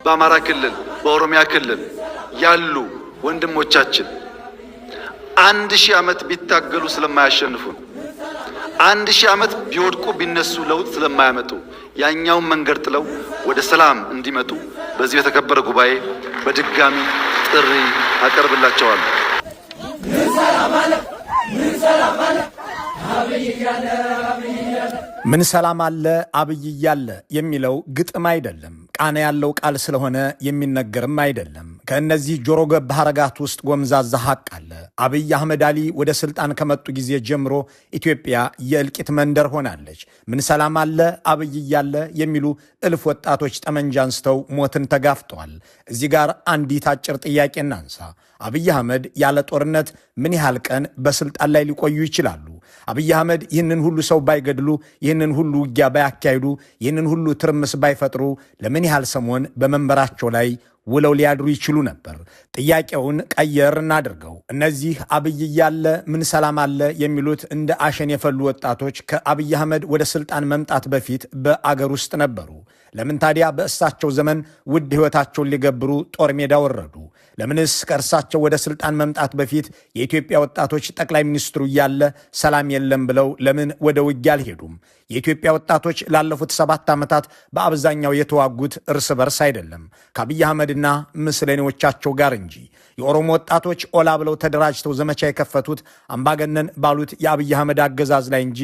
በአማራ ክልል በኦሮሚያ ክልል ያሉ ወንድሞቻችን 1000 ዓመት ቢታገሉ ስለማያሸንፉን 1000 ዓመት ቢወድቁ ቢነሱ ለውጥ ስለማያመጡ ያኛውን መንገድ ጥለው ወደ ሰላም እንዲመጡ በዚህ የተከበረ ጉባኤ በድጋሚ ጥሪ አቀርብላቸዋለሁ። ምን ሰላም አለ አብይ እያለ የሚለው ግጥም አይደለም፣ ቃና ያለው ቃል ስለሆነ የሚነገርም አይደለም። ከእነዚህ ጆሮ ገብ ሐረጋት ውስጥ ጎምዛዛ ሐቅ አለ። አብይ አህመድ አሊ ወደ ስልጣን ከመጡ ጊዜ ጀምሮ ኢትዮጵያ የእልቂት መንደር ሆናለች። ምን ሰላም አለ አብይ እያለ የሚሉ እልፍ ወጣቶች ጠመንጃ አንስተው ሞትን ተጋፍጠዋል። እዚህ ጋር አንዲት አጭር ጥያቄ እናንሳ። አብይ አህመድ ያለ ጦርነት ምን ያህል ቀን በስልጣን ላይ ሊቆዩ ይችላሉ? አብይ አህመድ ይህንን ሁሉ ሰው ባይገድሉ፣ ይህንን ሁሉ ውጊያ ባያካሂዱ፣ ይህንን ሁሉ ትርምስ ባይፈጥሩ ለምን ያህል ሰሞን በመንበራቸው ላይ ውለው ሊያድሩ ይችሉ ነበር? ጥያቄውን ቀየር እናድርገው። እነዚህ አብይ እያለ ምን ሰላም አለ የሚሉት እንደ አሸን የፈሉ ወጣቶች ከአብይ አህመድ ወደ ስልጣን መምጣት በፊት በአገር ውስጥ ነበሩ። ለምን ታዲያ በእሳቸው ዘመን ውድ ሕይወታቸውን ሊገብሩ ጦር ሜዳ ወረዱ? ለምንስ ከእርሳቸው ወደ ስልጣን መምጣት በፊት የኢትዮጵያ ወጣቶች ጠቅላይ ሚኒስትሩ እያለ ሰላም የለም ብለው ለምን ወደ ውጊያ አልሄዱም? የኢትዮጵያ ወጣቶች ላለፉት 7 ዓመታት በአብዛኛው የተዋጉት እርስ በርስ አይደለም፣ ከአብይ አህመድና ምስለኔዎቻቸው ጋር እንጂ። የኦሮሞ ወጣቶች ኦላ ብለው ተደራጅተው ዘመቻ የከፈቱት አምባገነን ባሉት የአብይ አህመድ አገዛዝ ላይ እንጂ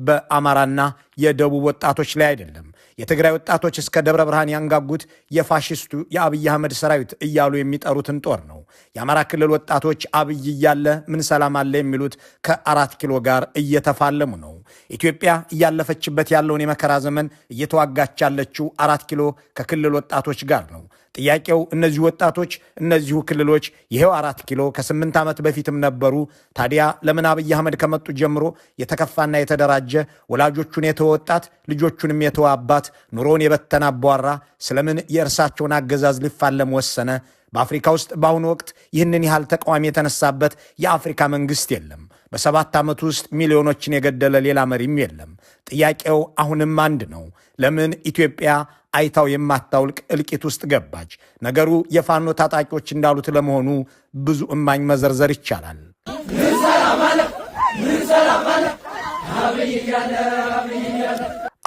በአማራና የደቡብ ወጣቶች ላይ አይደለም። የትግራይ ወጣቶች እስከ ደብረ ብርሃን ያንጋጉት የፋሽስቱ የአብይ አህመድ ሰራዊት እያሉ የሚጠሩትን ጦር ነው። የአማራ ክልል ወጣቶች አብይ እያለ ምን ሰላም አለ የሚሉት ከ4 ኪሎ ጋር እየተፋለሙ ነው። ኢትዮጵያ እያለፈችበት ያለውን የመከራ ዘመን እየተዋጋች ያለችው 4 ኪሎ ከክልል ወጣቶች ጋር ነው። ጥያቄው እነዚህ ወጣቶች እነዚሁ ክልሎች ይሄው 4 ኪሎ ከ8 ዓመት በፊትም ነበሩ። ታዲያ ለምን አብይ አህመድ ከመጡ ጀምሮ የተከፋና የተደራጀ ወላጆቹን የተወ ወጣት ልጆቹንም የተወ አባት ኑሮውን የበተና አቧራ ስለምን የእርሳቸውን አገዛዝ ሊፋለም ወሰነ? በአፍሪካ ውስጥ በአሁኑ ወቅት ይህንን ያህል ተቃዋሚ የተነሳበት የአፍሪካ መንግስት የለም። በ7 ዓመት ውስጥ ሚሊዮኖችን የገደለ ሌላ መሪም የለም። ጥያቄው አሁንም አንድ ነው። ለምን ኢትዮጵያ አይታው የማታውልቅ እልቂት ውስጥ ገባች? ነገሩ የፋኖ ታጣቂዎች እንዳሉት ለመሆኑ ብዙ እማኝ መዘርዘር ይቻላል።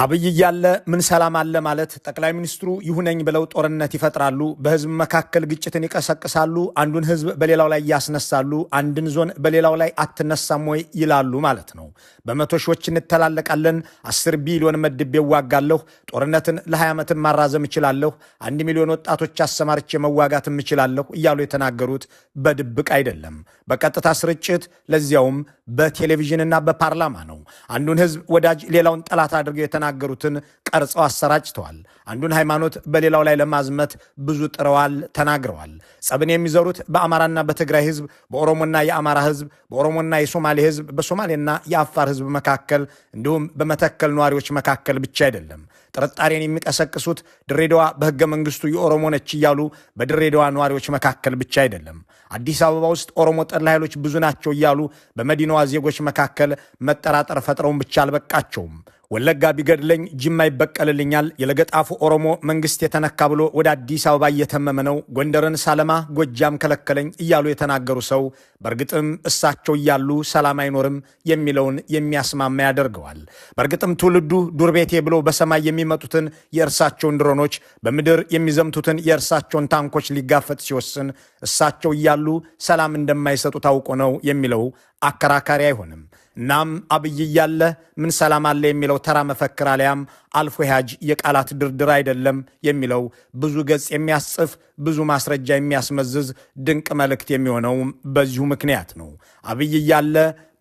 አብይ እያለ ምን ሰላም አለ ማለት ጠቅላይ ሚኒስትሩ ይሁነኝ ብለው ጦርነት ይፈጥራሉ፣ በህዝብ መካከል ግጭትን ይቀሰቅሳሉ፣ አንዱን ህዝብ በሌላው ላይ ያስነሳሉ፣ አንድን ዞን በሌላው ላይ አትነሳም ወይ ይላሉ ማለት ነው። በመቶ ሺዎች እንተላለቃለን፣ 10 ቢሊዮን መድቤ እዋጋለሁ፣ ጦርነትን ለ20 ዓመትን ማራዘም እችላለሁ፣ 1 ሚሊዮን ወጣቶች አሰማርቼ መዋጋትም እችላለሁ እያሉ የተናገሩት በድብቅ አይደለም፣ በቀጥታ ስርጭት፣ ለዚያውም በቴሌቪዥንና በፓርላማ ነው። አንዱን ህዝብ ወዳጅ ሌላውን ጠላት አድርገው የተናገሩትን ቀርጸው አሰራጭተዋል። አንዱን ሃይማኖት በሌላው ላይ ለማዝመት ብዙ ጥረዋል፣ ተናግረዋል። ጸብን የሚዘሩት በአማራና በትግራይ ህዝብ፣ በኦሮሞና የአማራ ህዝብ፣ በኦሮሞና የሶማሌ ህዝብ፣ በሶማሌና የአፋር ህዝብ መካከል እንዲሁም በመተከል ነዋሪዎች መካከል ብቻ አይደለም። ጥርጣሬን የሚቀሰቅሱት ድሬዳዋ በህገ መንግስቱ የኦሮሞ ነች እያሉ በድሬዳዋ ነዋሪዎች መካከል ብቻ አይደለም። አዲስ አበባ ውስጥ ኦሮሞ ጠላ ኃይሎች ብዙ ናቸው እያሉ በመዲናዋ ዜጎች መካከል መጠራጠር ፈጥረውን ብቻ አልበቃቸውም። ወለጋ ቢገድለኝ ጅማ ይበቀልልኛል፣ የለገጣፉ ኦሮሞ መንግስት የተነካ ብሎ ወደ አዲስ አበባ እየተመመ ነው፣ ጎንደርን ሳለማ ጎጃም ከለከለኝ እያሉ የተናገሩ ሰው በእርግጥም እሳቸው እያሉ ሰላም አይኖርም የሚለውን የሚያስማማ ያደርገዋል። በእርግጥም ትውልዱ ዱር ቤቴ ብሎ በሰማይ የሚመጡትን የእርሳቸውን ድሮኖች፣ በምድር የሚዘምቱትን የእርሳቸውን ታንኮች ሊጋፈጥ ሲወስን እሳቸው እያሉ ሰላም እንደማይሰጡ ታውቆ ነው የሚለው አከራካሪ አይሆንም። እናም አብይ እያለ ምን ሰላም አለ የሚለው ተራ መፈክር አሊያም አልፎ ሄጅ የቃላት ድርድር አይደለም የሚለው ብዙ ገጽ የሚያስጽፍ ብዙ ማስረጃ የሚያስመዝዝ ድንቅ መልእክት የሚሆነው በዚሁ ምክንያት ነው። አብይ እያለ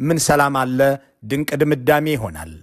ምን ሰላም አለ ድንቅ ድምዳሜ ይሆናል።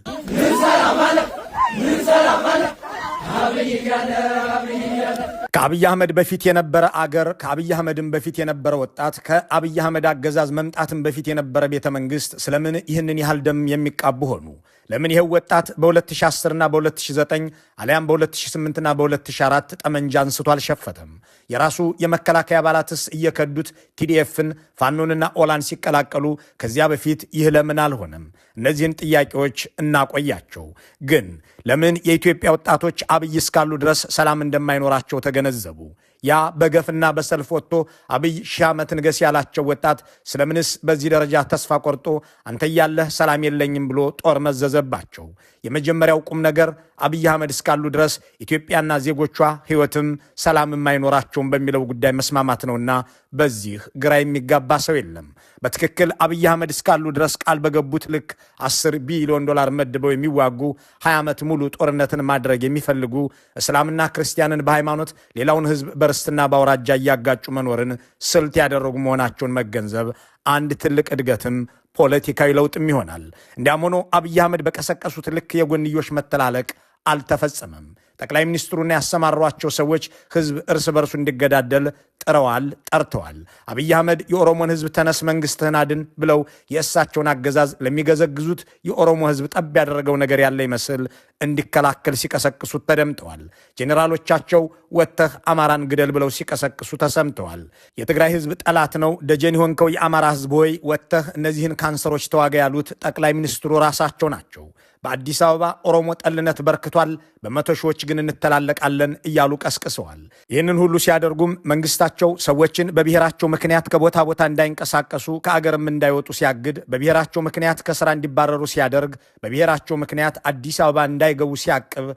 ከአብይ አህመድ በፊት የነበረ አገር፣ ከአብይ አህመድም በፊት የነበረ ወጣት፣ ከአብይ አህመድ አገዛዝ መምጣትም በፊት የነበረ ቤተ መንግስት ስለምን ይህንን ያህል ደም የሚቃቡ ሆኑ? ለምን ይሄው ወጣት በ2010 እና በ2009 አሊያም በ2008 እና በ2004 ጠመንጃ አንስቶ አልሸፈተም? የራሱ የመከላከያ አባላትስ እየከዱት ቲዲኤፍን ፋኖንና ኦላን ሲቀላቀሉ ከዚያ በፊት ይህ ለምን አልሆነም? እነዚህን ጥያቄዎች እናቆያቸው። ግን ለምን የኢትዮጵያ ወጣቶች አብይ አብይ እስካሉ ድረስ ሰላም እንደማይኖራቸው ተገነዘቡ። ያ በገፍና በሰልፍ ወጥቶ አብይ 1000 ዓመት ንገስ ያላቸው ወጣት ስለምንስ በዚህ ደረጃ ተስፋ ቆርጦ አንተ ያለህ ሰላም የለኝም ብሎ ጦር መዘዘባቸው? የመጀመሪያው ቁም ነገር አብይ አህመድ እስካሉ ድረስ ኢትዮጵያና ዜጎቿ ሕይወትም ሰላምም አይኖራቸውም በሚለው ጉዳይ መስማማት ነውና በዚህ ግራ የሚጋባ ሰው የለም። በትክክል አብይ አህመድ እስካሉ ድረስ ቃል በገቡት ልክ $10 ቢሊዮን መድበው የሚዋጉ 20 ዓመት ሙሉ ጦርነትን ማድረግ የሚፈልጉ እስላምና ክርስቲያንን በሃይማኖት ሌላውን ሕዝብ በርስትና በአውራጃ እያጋጩ መኖርን ስልት ያደረጉ መሆናቸውን መገንዘብ አንድ ትልቅ እድገትም ፖለቲካዊ ለውጥም ይሆናል። እንዲያም ሆኖ አብይ አህመድ በቀሰቀሱት ልክ የጎንዮሽ መተላለቅ አልተፈጸመም። ጠቅላይ ሚኒስትሩና ያሰማሯቸው ሰዎች ህዝብ እርስ በርሱ እንዲገዳደል ጥረዋል፣ ጠርተዋል። አብይ አህመድ የኦሮሞን ህዝብ ተነስ መንግስትህን አድን ብለው የእሳቸውን አገዛዝ ለሚገዘግዙት የኦሮሞ ህዝብ ጠብ ያደረገው ነገር ያለ ይመስል እንዲከላከል ሲቀሰቅሱት ተደምጠዋል። ጄኔራሎቻቸው ወጥተህ አማራን ግደል ብለው ሲቀሰቅሱ ተሰምተዋል። የትግራይ ህዝብ ጠላት ነው፣ ደጀን የሆንከው የአማራ ህዝብ ሆይ ወጥተህ እነዚህን ካንሰሮች ተዋጋ ያሉት ጠቅላይ ሚኒስትሩ ራሳቸው ናቸው። በአዲስ አበባ ኦሮሞ ጠልነት በርክቷል፣ በመቶ ሺዎች ግን እንተላለቃለን እያሉ ቀስቅሰዋል። ይህንን ሁሉ ሲያደርጉም መንግስታቸው ሰዎችን በብሔራቸው ምክንያት ከቦታ ቦታ እንዳይንቀሳቀሱ ከአገርም እንዳይወጡ ሲያግድ፣ በብሔራቸው ምክንያት ከስራ እንዲባረሩ ሲያደርግ፣ በብሔራቸው ምክንያት አዲስ አበባ እንዳይገቡ ሲያቅብ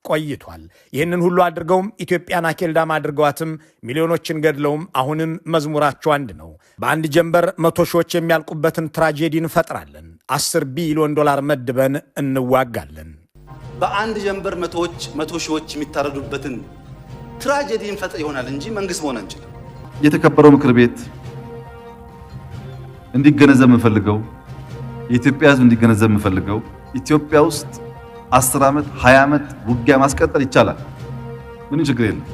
ቆይቷል። ይህንን ሁሉ አድርገውም ኢትዮጵያን አኬልዳም አድርገዋትም ሚሊዮኖችን ገድለውም አሁንም መዝሙራቸው አንድ ነው። በአንድ ጀንበር 100 ሺዎች የሚያልቁበትን ትራጄዲ እንፈጥራለን፣ $10 ቢሊዮን መድበን እንዋጋለን። በአንድ ጀንበር 100 ሺዎች የሚታረዱበትን ትራጄዲ እንፈጥር ይሆናል እንጂ መንግስት መሆን አንችልም። የተከበረው ምክር ቤት እንዲገነዘብ የምፈልገው የኢትዮጵያ ህዝብ እንዲገነዘብ የምፈልገው ኢትዮጵያ ውስጥ 10 ዓመት 20 ዓመት ውጊያ ማስቀጠል ይቻላል። ምንም ችግር የለም።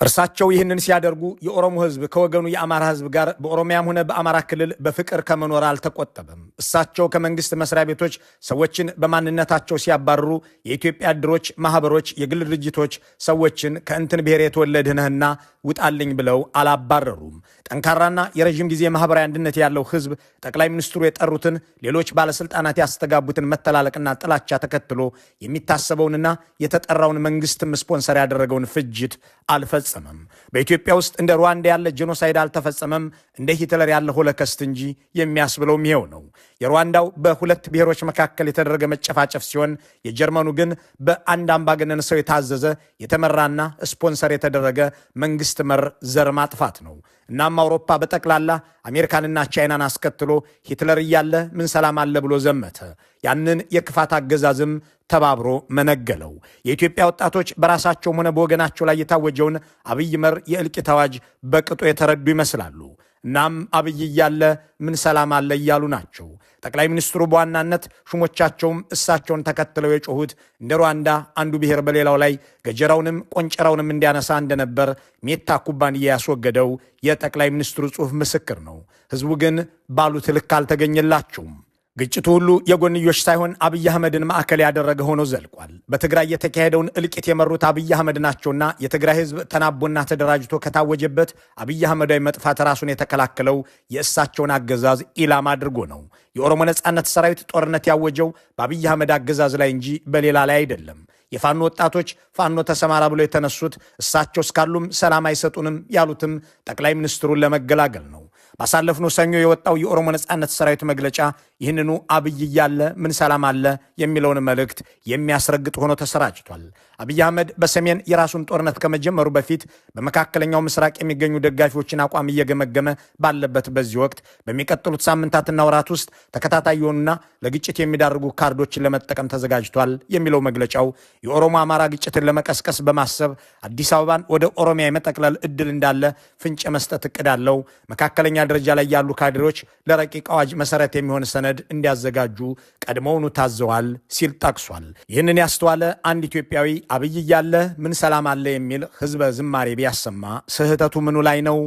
እርሳቸው ይህንን ሲያደርጉ የኦሮሞ ህዝብ ከወገኑ የአማራ ህዝብ ጋር በኦሮሚያም ሆነ በአማራ ክልል በፍቅር ከመኖር አልተቆጠበም። እሳቸው ከመንግስት መስሪያ ቤቶች ሰዎችን በማንነታቸው ሲያባርሩ የኢትዮጵያ እድሮች፣ ማህበሮች፣ የግል ድርጅቶች ሰዎችን ከእንትን ብሔር የተወለድህ ነህና ውጣልኝ ብለው አላባረሩም። ጠንካራና የረዥም ጊዜ ማህበራዊ አንድነት ያለው ህዝብ ጠቅላይ ሚኒስትሩ የጠሩትን ሌሎች ባለስልጣናት ያስተጋቡትን መተላለቅና ጥላቻ ተከትሎ የሚታሰበውንና የተጠራውን መንግስትም ስፖንሰር ያደረገውን ፍጅት አልፈጸመም። በኢትዮጵያ ውስጥ እንደ ሩዋንዳ ያለ ጄኖሳይድ አልተፈጸመም፣ እንደ ሂትለር ያለ ሆሎኮስት እንጂ የሚያስብለውም ይሄው ነው። የሩዋንዳው በሁለት ብሔሮች መካከል የተደረገ መጨፋጨፍ ሲሆን የጀርመኑ ግን በአንድ አምባገነን ሰው የታዘዘ የተመራና ስፖንሰር የተደረገ መንግስት መር ዘር ማጥፋት ነው። እናም አውሮፓ በጠቅላላ አሜሪካንና ቻይናን አስከትሎ ሂትለር እያለ ምን ሰላም አለ ብሎ ዘመተ። ያንን የክፋት አገዛዝም ተባብሮ መነገለው። የኢትዮጵያ ወጣቶች በራሳቸውም ሆነ በወገናቸው ላይ የታወጀውን አብይ መር የእልቂት አዋጅ በቅጡ የተረዱ ይመስላሉ። እናም አብይ እያለ ምን ሰላም አለ እያሉ ናቸው። ጠቅላይ ሚኒስትሩ በዋናነት ሹሞቻቸውም እሳቸውን ተከትለው የጮሁት እንደ ሩዋንዳ አንዱ ብሔር በሌላው ላይ ገጀራውንም ቆንጨራውንም እንዲያነሳ እንደነበር ሜታ ኩባንያ ያስወገደው የጠቅላይ ሚኒስትሩ ጽሑፍ ምስክር ነው። ህዝቡ ግን ባሉት ልክ አልተገኘላቸውም። ግጭቱ ሁሉ የጎንዮሽ ሳይሆን አብይ አህመድን ማዕከል ያደረገ ሆኖ ዘልቋል። በትግራይ የተካሄደውን እልቂት የመሩት አብይ አህመድ ናቸውና የትግራይ ህዝብ ተናቦና ተደራጅቶ ከታወጀበት አብይ አህመዳዊ መጥፋት ራሱን የተከላከለው የእሳቸውን አገዛዝ ኢላማ አድርጎ ነው። የኦሮሞ ነጻነት ሰራዊት ጦርነት ያወጀው በአብይ አህመድ አገዛዝ ላይ እንጂ በሌላ ላይ አይደለም። የፋኖ ወጣቶች ፋኖ ተሰማራ ብሎ የተነሱት እሳቸው እስካሉም ሰላም አይሰጡንም ያሉትም ጠቅላይ ሚኒስትሩን ለመገላገል ነው። ባሳለፍነው ሰኞ የወጣው የኦሮሞ ነጻነት ሰራዊት መግለጫ ይህንኑ አብይ እያለ ምን ሰላም አለ የሚለውን መልእክት የሚያስረግጥ ሆኖ ተሰራጭቷል። አብይ አህመድ በሰሜን የራሱን ጦርነት ከመጀመሩ በፊት በመካከለኛው ምስራቅ የሚገኙ ደጋፊዎችን አቋም እየገመገመ ባለበት በዚህ ወቅት በሚቀጥሉት ሳምንታትና ወራት ውስጥ ተከታታይ የሆኑና ለግጭት የሚዳርጉ ካርዶችን ለመጠቀም ተዘጋጅቷል የሚለው መግለጫው የኦሮሞ አማራ ግጭትን ለመቀስቀስ በማሰብ አዲስ አበባን ወደ ኦሮሚያ የመጠቅለል እድል እንዳለ ፍንጭ መስጠት እቅድ አለው። መካከለኛ ደረጃ ላይ ያሉ ካድሬዎች ለረቂቅ አዋጅ መሰረት የሚሆን ሰነድ እንዲያዘጋጁ ቀድሞውኑ ታዘዋል ሲል ጠቅሷል። ይህንን ያስተዋለ አንድ ኢትዮጵያዊ አብይ እያለ ምን ሰላም አለ የሚል ህዝበ ዝማሬ ቢያሰማ ስህተቱ ምኑ ላይ ነው?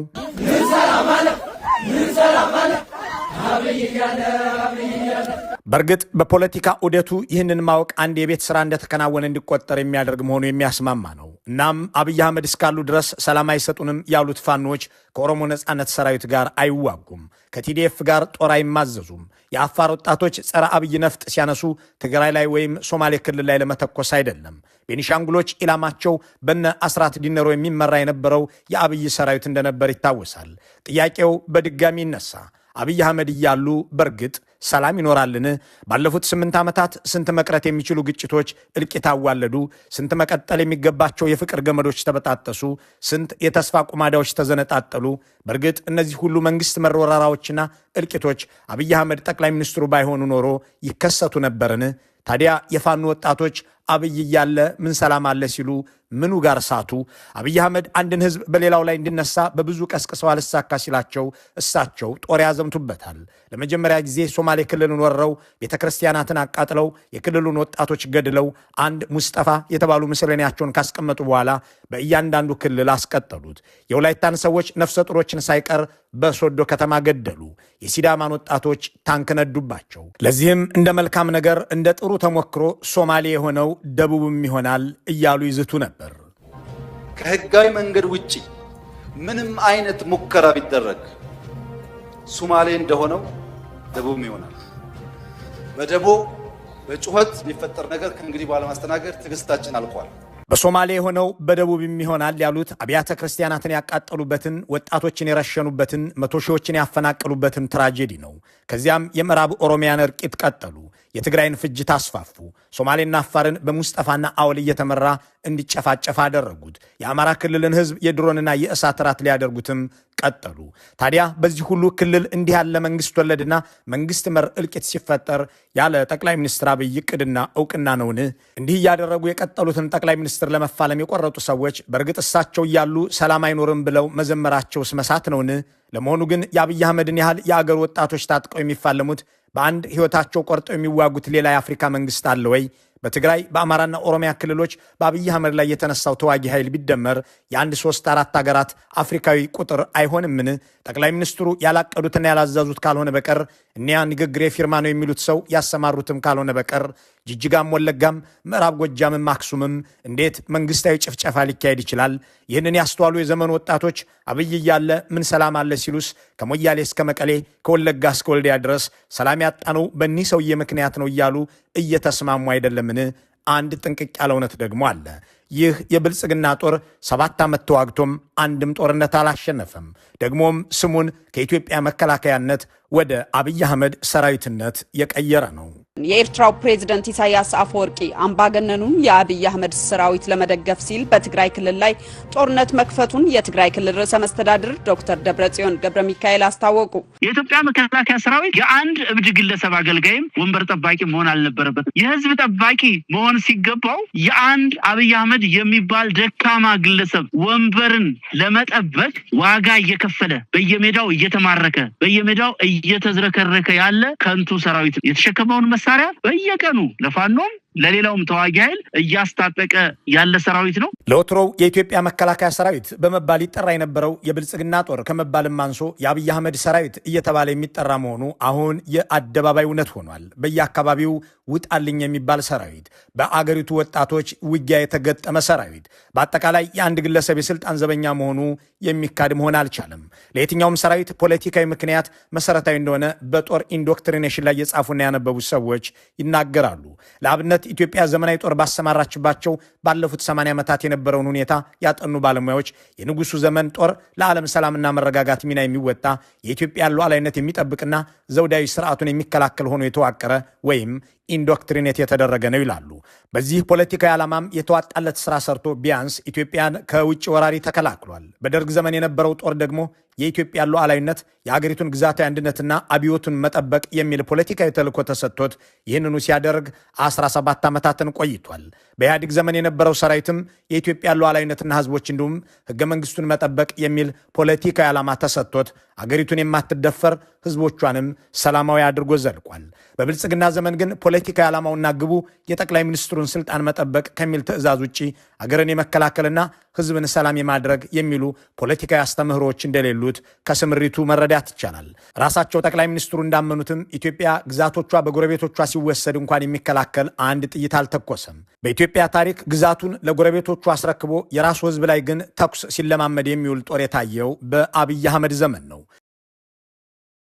በእርግጥ በፖለቲካ ዑደቱ ይህንን ማወቅ አንድ የቤት ስራ እንደተከናወነ እንዲቆጠር የሚያደርግ መሆኑ የሚያስማማ ነው። እናም አብይ አህመድ እስካሉ ድረስ ሰላም አይሰጡንም ያሉት ፋኖች ከኦሮሞ ነጻነት ሰራዊት ጋር አይዋጉም፣ ከቲዲኤፍ ጋር ጦር አይማዘዙም። የአፋር ወጣቶች ጸረ አብይ ነፍጥ ሲያነሱ ትግራይ ላይ ወይም ሶማሌ ክልል ላይ ለመተኮስ አይደለም። ቤኒሻንጉሎች ኢላማቸው በነ አስራት ዲነሮ የሚመራ የነበረው የአብይ ሰራዊት እንደነበር ይታወሳል። ጥያቄው በድጋሚ ይነሳ። አብይ አህመድ እያሉ በእርግጥ ሰላም ይኖራልን? ባለፉት 8 ዓመታት ስንት መቅረት የሚችሉ ግጭቶች እልቂት አዋለዱ? ስንት መቀጠል የሚገባቸው የፍቅር ገመዶች ተበጣጠሱ? ስንት የተስፋ ቁማዳዎች ተዘነጣጠሉ? በእርግጥ እነዚህ ሁሉ መንግስት መር ወረራዎችና እልቂቶች አብይ አህመድ ጠቅላይ ሚኒስትሩ ባይሆኑ ኖሮ ይከሰቱ ነበርን? ታዲያ የፋኖ ወጣቶች አብይ እያለ ምን ሰላም አለ ሲሉ ምኑ ጋር ሳቱ? አብይ አህመድ አንድን ህዝብ በሌላው ላይ እንዲነሳ በብዙ ቀስቅሰው አልሳካ ሲላቸው እሳቸው ጦር ያዘምቱበታል። ለመጀመሪያ ጊዜ ሶማሌ ክልልን ወረው ቤተክርስቲያናትን አቃጥለው የክልሉን ወጣቶች ገድለው አንድ ሙስጠፋ የተባሉ ምስለኔያቸውን ካስቀመጡ በኋላ በእያንዳንዱ ክልል አስቀጠሉት። የወላይታን ሰዎች ነፍሰ ጡሮችን ሳይቀር በሶዶ ከተማ ገደሉ። የሲዳማን ወጣቶች ታንክ ነዱባቸው። ለዚህም እንደ መልካም ነገር እንደ ጥሩ ተሞክሮ ሶማሌ የሆነው ደቡብም ይሆናል እያሉ ይዝቱ ነበር። ከህጋዊ መንገድ ውጪ ምንም አይነት ሙከራ ቢደረግ ሶማሌ እንደሆነው ደቡብም ይሆናል። በደቦ በጩኸት የሚፈጠር ነገር ከእንግዲህ በኋላ ማስተናገድ ትዕግስታችን አልቋል። በሶማሌ የሆነው በደቡብም ይሆናል ያሉት አብያተ ክርስቲያናትን ያቃጠሉበትን፣ ወጣቶችን የረሸኑበትን፣ 100 ሺዎችን ያፈናቀሉበትን ትራጀዲ ነው። ከዚያም የምዕራብ ኦሮሚያን እርቂት ቀጠሉ። የትግራይን ፍጅት አስፋፉ። ሶማሌና አፋርን በሙስጠፋና አወል እየተመራ እንዲጨፋጨፍ አደረጉት። የአማራ ክልልን ህዝብ የድሮንና የእሳት ራት ሊያደርጉትም ቀጠሉ። ታዲያ በዚህ ሁሉ ክልል እንዲህ ያለ መንግስት ወለድና መንግስት መር እልቂት ሲፈጠር ያለ ጠቅላይ ሚኒስትር አብይ ዕቅድና እውቅና ነውን? እንዲህ እያደረጉ የቀጠሉትን ጠቅላይ ሚኒስትር ለመፋለም የቆረጡ ሰዎች በእርግጥ እሳቸው እያሉ ሰላም አይኖርም ብለው መዘመራቸውስ መሳት ነውን? ለመሆኑ ግን የአብይ አህመድን ያህል የአገር ወጣቶች ታጥቀው የሚፋለሙት በአንድ ህይወታቸው ቆርጠው የሚዋጉት ሌላ የአፍሪካ መንግስት አለ ወይ? በትግራይ በአማራና ኦሮሚያ ክልሎች በአብይ አህመድ ላይ የተነሳው ተዋጊ ኃይል ቢደመር የአንድ 3-4 ሀገራት አፍሪካዊ ቁጥር አይሆንምን? ጠቅላይ ሚኒስትሩ ያላቀዱትና ያላዛዙት ካልሆነ በቀር እኒያ ንግግር የፊርማ ነው የሚሉት ሰው ያሰማሩትም ካልሆነ በቀር ጅጅጋም፣ ወለጋም፣ ምዕራብ ጎጃምም አክሱምም እንዴት መንግስታዊ ጭፍጨፋ ሊካሄድ ይችላል? ይህንን ያስተዋሉ የዘመኑ ወጣቶች አብይ እያለ ምን ሰላም አለ ሲሉስ ከሞያሌ እስከ መቀሌ ከወለጋ እስከ ወልዲያ ድረስ ሰላም ያጣነው በእኒህ ሰውዬ ምክንያት ነው እያሉ እየተስማሙ አይደለምን? አንድ ጥንቅቅ ያለ እውነት ደግሞ አለ። ይህ የብልጽግና ጦር 7 ዓመት ተዋግቶም አንድም ጦርነት አላሸነፈም። ደግሞም ስሙን ከኢትዮጵያ መከላከያነት ወደ አብይ አህመድ ሰራዊትነት የቀየረ ነው። የኤርትራው ፕሬዝዳንት ኢሳያስ አፈወርቂ አምባገነኑን የአብይ አህመድ ሰራዊት ለመደገፍ ሲል በትግራይ ክልል ላይ ጦርነት መክፈቱን የትግራይ ክልል ርዕሰ መስተዳድር ዶክተር ደብረጽዮን ገብረ ሚካኤል አስታወቁ። የኢትዮጵያ መከላከያ ሰራዊት የአንድ እብድ ግለሰብ አገልጋይም ወንበር ጠባቂ መሆን አልነበረበትም። የህዝብ ጠባቂ መሆን ሲገባው የአንድ አብይ አህመድ የሚባል ደካማ ግለሰብ ወንበርን ለመጠበቅ ዋጋ እየከፈለ በየሜዳው እየተማረከ በየሜዳው እየተዝረከረከ ያለ ከንቱ ሰራዊት የተሸከመውን መሳሪያ በየቀኑ ለፋኖም ለሌላውም ተዋጊ ኃይል እያስታጠቀ ያለ ሰራዊት ነው። ለወትሮው የኢትዮጵያ መከላከያ ሰራዊት በመባል ይጠራ የነበረው የብልጽግና ጦር ከመባልም አንሶ የአብይ አህመድ ሰራዊት እየተባለ የሚጠራ መሆኑ አሁን የአደባባይ እውነት ሆኗል። በየአካባቢው ውጣልኝ የሚባል ሰራዊት፣ በአገሪቱ ወጣቶች ውጊያ የተገጠመ ሰራዊት፣ በአጠቃላይ የአንድ ግለሰብ የስልጣን ዘበኛ መሆኑ የሚካድ መሆን አልቻለም። ለየትኛውም ሰራዊት ፖለቲካዊ ምክንያት መሰረታዊ እንደሆነ በጦር ኢንዶክትሪኔሽን ላይ የጻፉና ያነበቡ ሰዎች ይናገራሉ። ለአብነት ኢትዮጵያ ዘመናዊ ጦር ባሰማራችባቸው ባለፉት 80 ዓመታት የነበረውን ሁኔታ ያጠኑ ባለሙያዎች የንጉሱ ዘመን ጦር ለዓለም ሰላምና መረጋጋት ሚና የሚወጣ የኢትዮጵያ ሉዓላዊነት የሚጠብቅና ዘውዳዊ ስርዓቱን የሚከላከል ሆኖ የተዋቀረ ወይም ኢንዶክትሪኔት የተደረገ ነው ይላሉ። በዚህ ፖለቲካዊ ዓላማም የተዋጣለት ስራ ሰርቶ ቢያንስ ኢትዮጵያን ከውጭ ወራሪ ተከላክሏል። በደርግ ዘመን የነበረው ጦር ደግሞ የኢትዮጵያ ሉዓላዊነት የሀገሪቱን ግዛታዊ አንድነትና አብዮቱን መጠበቅ የሚል ፖለቲካዊ ተልዕኮ ተሰጥቶት ይህንኑ ሲያደርግ 17 ዓመታትን ቆይቷል። በኢህአዴግ ዘመን የነበረው ሰራዊትም የኢትዮጵያ ሉዓላዊነትና ህዝቦች እንዲሁም ህገ መንግስቱን መጠበቅ የሚል ፖለቲካዊ ዓላማ ተሰጥቶት አገሪቱን የማትደፈር ህዝቦቿንም ሰላማዊ አድርጎ ዘልቋል። በብልጽግና ዘመን ግን ፖለቲካዊ ዓላማውና ግቡ የጠቅላይ ሚኒስትሩን ስልጣን መጠበቅ ከሚል ትዕዛዝ ውጪ አገርን የመከላከልና ህዝብን ሰላም የማድረግ የሚሉ ፖለቲካዊ አስተምህሮዎች እንደሌሉት ከስምሪቱ መረዳት ይቻላል። ራሳቸው ጠቅላይ ሚኒስትሩ እንዳመኑትም ኢትዮጵያ ግዛቶቿ በጎረቤቶቿ ሲወሰድ እንኳን የሚከላከል አንድ ጥይት አልተኮሰም። በኢትዮጵያ ታሪክ ግዛቱን ለጎረቤቶቹ አስረክቦ የራሱ ህዝብ ላይ ግን ተኩስ ሲለማመድ የሚውል ጦር የታየው በአብይ አህመድ ዘመን ነው።